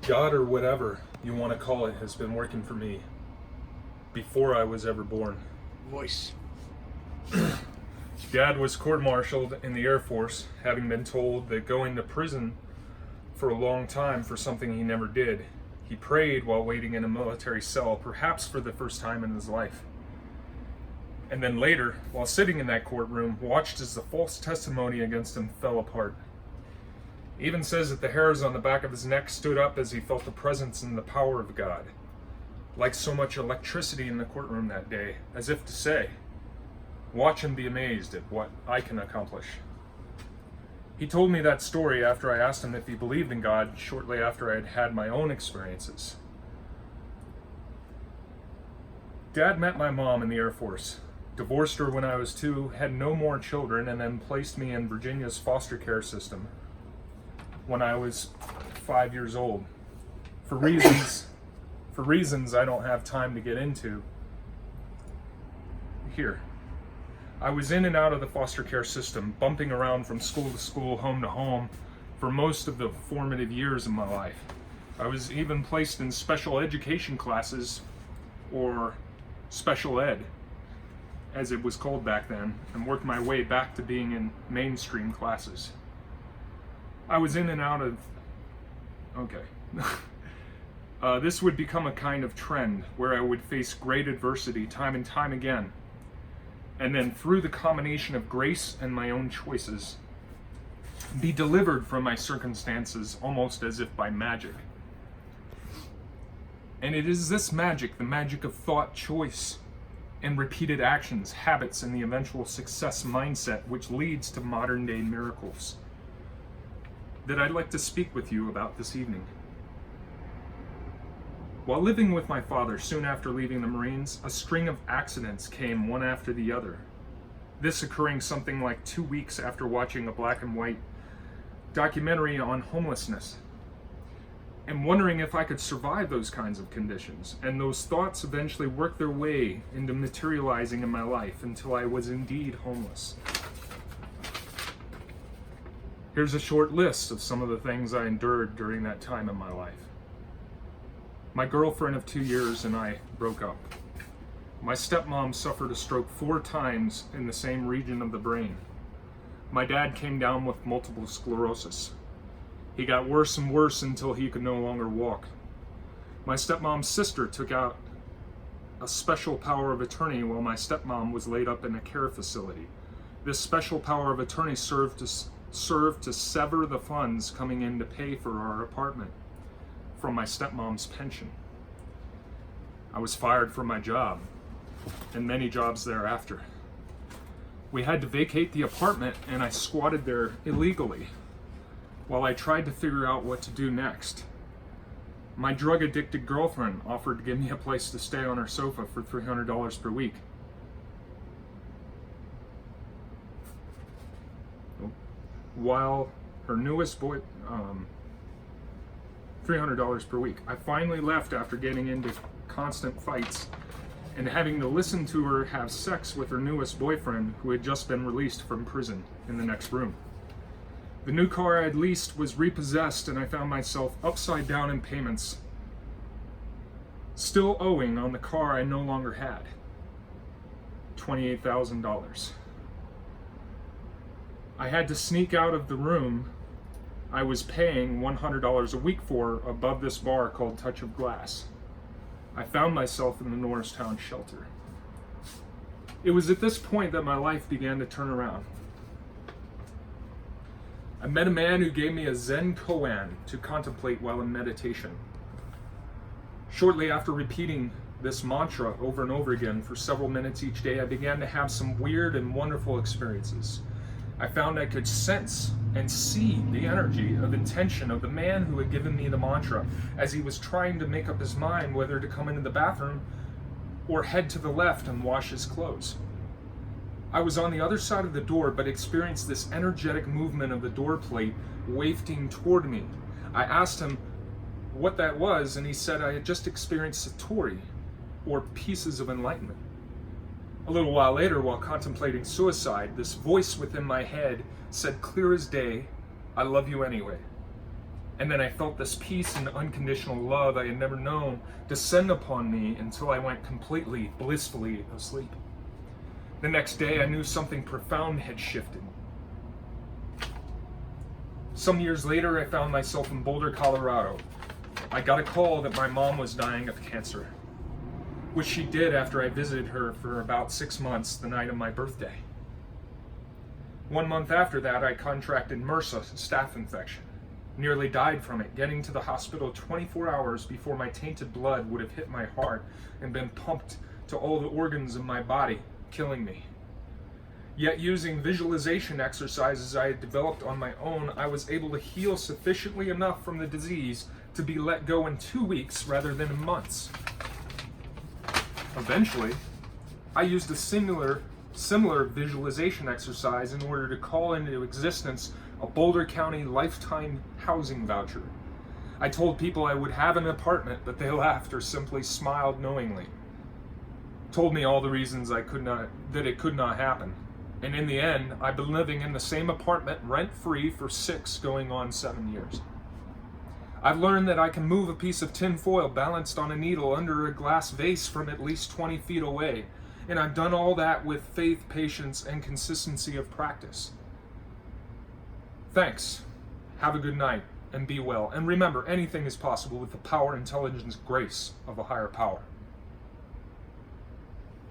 God, or whatever you want to call it, has been working for me before I was ever born. Voice. Dad was court-martialed in the Air Force, having been told that going to prison for a long time for something he never did. He prayed while waiting in a military cell, perhaps for the first time in his life. And then later, while sitting in that courtroom, watched as the false testimony against him fell apart. He even says that the hairs on the back of his neck stood up as he felt the presence and the power of God, like so much electricity in the courtroom that day, as if to say, watch and be amazed at what I can accomplish. He told me that story after I asked him if he believed in God, shortly after I had had my own experiences. Dad met my mom in the Air Force, divorced her when I was 2, had no more children, and then placed me in Virginia's foster care system when I was 5 years old. For reasons I don't have time to get into here. I was in and out of the foster care system, bumping around from school to school, home to home, for most of the formative years of my life. I was even placed in special education classes, or special ed, as it was called back then, and worked my way back to being in mainstream classes. I was in and out of... this would become a kind of trend where I would face great adversity time and time again. And then through the combination of grace and my own choices, be delivered from my circumstances almost as if by magic. And it is this magic, the magic of thought, choice, and repeated actions, habits, and the eventual success mindset, which leads to modern day miracles, that I'd like to speak with you about this evening. While living with my father soon after leaving the Marines, a string of accidents came one after the other. This occurring something like 2 weeks after watching a black and white documentary on homelessness, and wondering if I could survive those kinds of conditions. And those thoughts eventually worked their way into materializing in my life until I was indeed homeless. Here's a short list of some of the things I endured during that time in my life. My girlfriend of 2 years and I broke up. My stepmom suffered a stroke 4 times in the same region of the brain. My dad came down with multiple sclerosis. He got worse and worse until he could no longer walk. My stepmom's sister took out a special power of attorney while my stepmom was laid up in a care facility. This special power of attorney served to sever the funds coming in to pay for our apartment from my stepmom's pension. I was fired from my job and many jobs thereafter. We had to vacate the apartment and I squatted there illegally while I tried to figure out what to do next. My drug-addicted girlfriend offered to give me a place to stay on her sofa for $300 per week. While her newest boy, $300 per week. I finally left after getting into constant fights and having to listen to her have sex with her newest boyfriend, who had just been released from prison, in the next room. The new car I'd leased was repossessed and I found myself upside down in payments, still owing on the car I no longer had, $28,000. I had to sneak out of the room I was paying $100 a week for above this bar called Touch of Glass. I found myself in the Norristown shelter. It was at this point that my life began to turn around. I met a man who gave me a Zen koan to contemplate while in meditation. Shortly after repeating this mantra over and over again for several minutes each day, I began to have some weird and wonderful experiences. I found I could sense and see the energy of intention of the man who had given me the mantra as he was trying to make up his mind whether to come into the bathroom or head to the left and wash his clothes. I was on the other side of the door, but experienced this energetic movement of the door plate wafting toward me. I asked him what that was, and he said I had just experienced Satori, or pieces of enlightenment. A little while later, while contemplating suicide, this voice within my head said clear as day, I love you anyway. And then I felt this peace and unconditional love I had never known descend upon me until I went completely, blissfully asleep. The next day, I knew something profound had shifted. Some years later, I found myself in Boulder, Colorado. I got a call that my mom was dying of cancer, which she did after I visited her for about 6 months the night of my birthday. 1 month after that, I contracted MRSA, staph infection. Nearly died from it, getting to the hospital 24 hours before my tainted blood would have hit my heart and been pumped to all the organs of my body, killing me. Yet using visualization exercises I had developed on my own, I was able to heal sufficiently enough from the disease to be let go in 2 weeks rather than in months. Eventually, I used a similar visualization exercise in order to call into existence a Boulder County lifetime housing voucher. I told people I would have an apartment, but they laughed or simply smiled knowingly. Told me all the reasons that it could not happen. And in the end, I've been living in the same apartment rent-free for 6 going on 7 years. I've learned that I can move a piece of tin foil balanced on a needle under a glass vase from at least 20 feet away. And I've done all that with faith, patience, and consistency of practice. Thanks. Have a good night and be well. And remember, anything is possible with the power, intelligence, grace of a higher power.